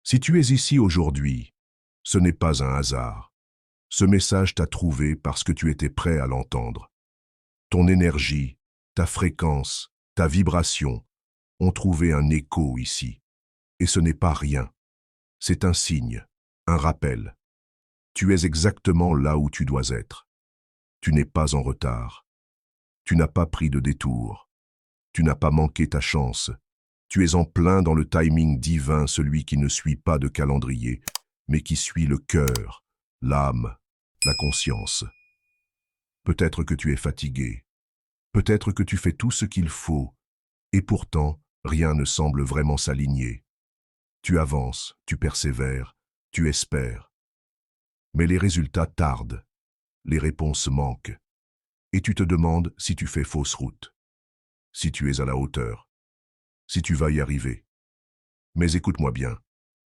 Si tu es ici aujourd'hui, ce n'est pas un hasard. Ce message t'a trouvé parce que tu étais prêt à l'entendre. Ton énergie, ta fréquence, ta vibration ont trouvé un écho ici. Et ce n'est pas rien. C'est un signe, un rappel. Tu es exactement là où tu dois être. Tu n'es pas en retard. Tu n'as pas pris de détour. Tu n'as pas manqué ta chance. Tu es en plein dans le timing divin, celui qui ne suit pas de calendrier, mais qui suit le cœur, l'âme, la conscience. Peut-être que tu es fatigué. Peut-être que tu fais tout ce qu'il faut, et pourtant, rien ne semble vraiment s'aligner. Tu avances, tu persévères, tu espères. Mais les résultats tardent, les réponses manquent, et tu te demandes si tu fais fausse route, si tu es à la hauteur, si tu vas y arriver. Mais écoute-moi bien,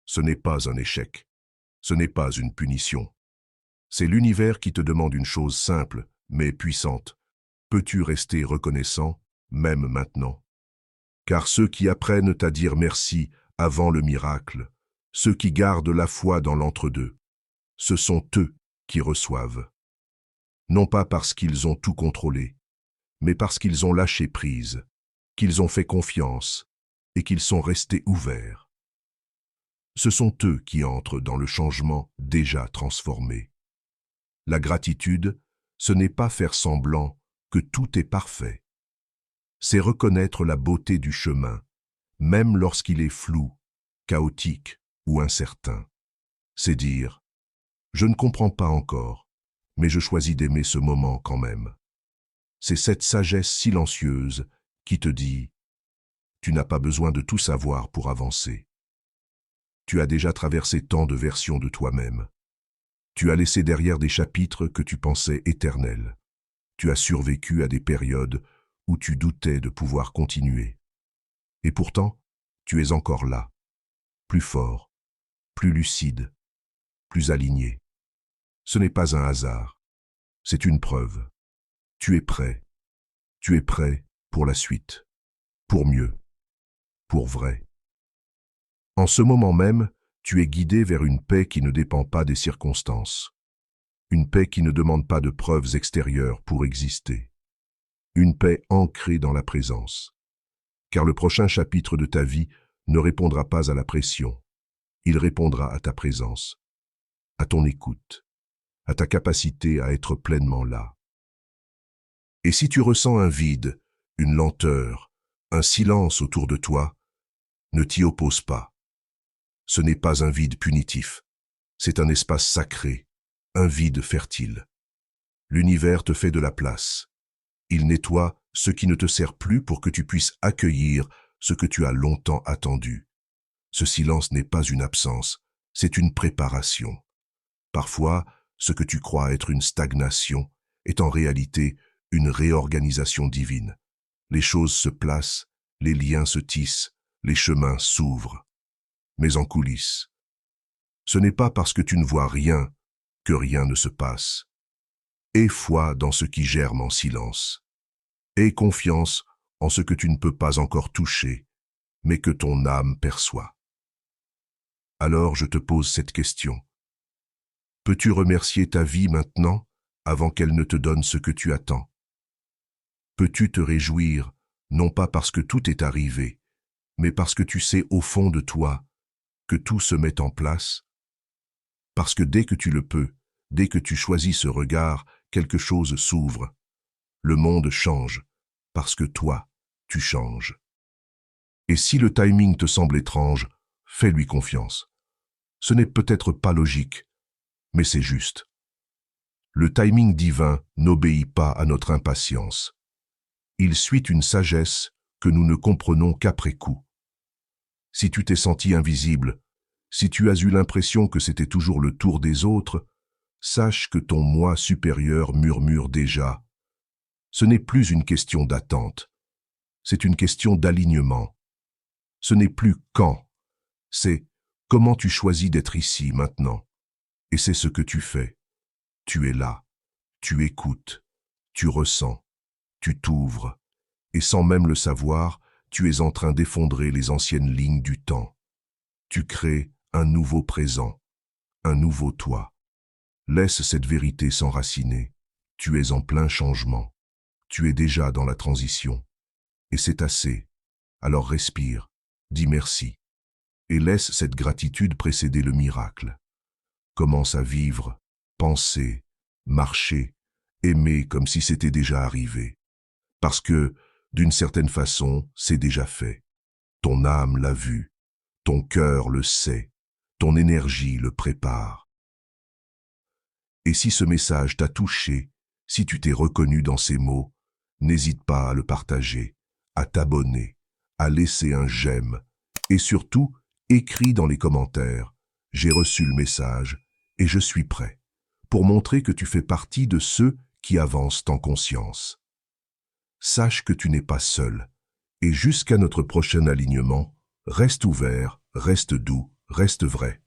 ce n'est pas un échec, ce n'est pas une punition. C'est l'univers qui te demande une chose simple, mais puissante. Peux-tu rester reconnaissant, même maintenant? Car ceux qui apprennent à dire merci avant le miracle, ceux qui gardent la foi dans l'entre-deux, ce sont eux qui reçoivent. Non pas parce qu'ils ont tout contrôlé, mais parce qu'ils ont lâché prise, qu'ils ont fait confiance et qu'ils sont restés ouverts. Ce sont eux qui entrent dans le changement déjà transformé. La gratitude, ce n'est pas faire semblant que tout est parfait. C'est reconnaître la beauté du chemin, même lorsqu'il est flou, chaotique ou incertain. C'est dire, je ne comprends pas encore, mais je choisis d'aimer ce moment quand même. C'est cette sagesse silencieuse qui te dit, tu n'as pas besoin de tout savoir pour avancer. Tu as déjà traversé tant de versions de toi-même. Tu as laissé derrière des chapitres que tu pensais éternels. Tu as survécu à des périodes où tu doutais de pouvoir continuer. Et pourtant, tu es encore là, plus fort, plus lucide, plus aligné. Ce n'est pas un hasard, c'est une preuve. Tu es prêt. Tu es prêt pour la suite, pour mieux, pour vrai. En ce moment même, tu es guidé vers une paix qui ne dépend pas des circonstances. Une paix qui ne demande pas de preuves extérieures pour exister. Une paix ancrée dans la présence. Car le prochain chapitre de ta vie ne répondra pas à la pression. Il répondra à ta présence, à ton écoute, à ta capacité à être pleinement là. Et si tu ressens un vide, une lenteur, un silence autour de toi, ne t'y oppose pas. Ce n'est pas un vide punitif, c'est un espace sacré, un vide fertile. L'univers te fait de la place. Il nettoie ce qui ne te sert plus pour que tu puisses accueillir ce que tu as longtemps attendu. Ce silence n'est pas une absence, c'est une préparation. Parfois, ce que tu crois être une stagnation est en réalité une réorganisation divine. Les choses se placent, les liens se tissent, les chemins s'ouvrent. Mais en coulisses, ce n'est pas parce que tu ne vois rien que rien ne se passe. Aie foi dans ce qui germe en silence. Aie confiance en ce que tu ne peux pas encore toucher, mais que ton âme perçoit. Alors je te pose cette question. Peux-tu remercier ta vie maintenant avant qu'elle ne te donne ce que tu attends? Peux-tu te réjouir, non pas parce que tout est arrivé, mais parce que tu sais au fond de toi que tout se met en place? Parce que dès que tu le peux, dès que tu choisis ce regard, quelque chose s'ouvre. Le monde change, parce que toi, tu changes. Et si le timing te semble étrange, fais-lui confiance. Ce n'est peut-être pas logique, mais c'est juste. Le timing divin n'obéit pas à notre impatience. Il suit une sagesse que nous ne comprenons qu'après coup. Si tu t'es senti invisible, si tu as eu l'impression que c'était toujours le tour des autres, sache que ton moi supérieur murmure déjà. Ce n'est plus une question d'attente, c'est une question d'alignement. Ce n'est plus quand, c'est comment tu choisis d'être ici maintenant. Et c'est ce que tu fais. Tu es là, tu écoutes, tu ressens, tu t'ouvres, et sans même le savoir, tu es en train d'effondrer les anciennes lignes du temps. Tu crées un nouveau présent, un nouveau toi. Laisse cette vérité s'enraciner. Tu es en plein changement. Tu es déjà dans la transition. Et c'est assez. Alors respire, dis merci. Et laisse cette gratitude précéder le miracle. Commence à vivre, penser, marcher, aimer comme si c'était déjà arrivé. Parce que, d'une certaine façon, c'est déjà fait. Ton âme l'a vu, ton cœur le sait, ton énergie le prépare. Et si ce message t'a touché, si tu t'es reconnu dans ces mots, n'hésite pas à le partager, à t'abonner, à laisser un j'aime, et surtout, écris dans les commentaires « J'ai reçu le message et je suis prêt » pour montrer que tu fais partie de ceux qui avancent en conscience. Sache que tu n'es pas seul, et jusqu'à notre prochain alignement, reste ouvert, reste doux, reste vrai.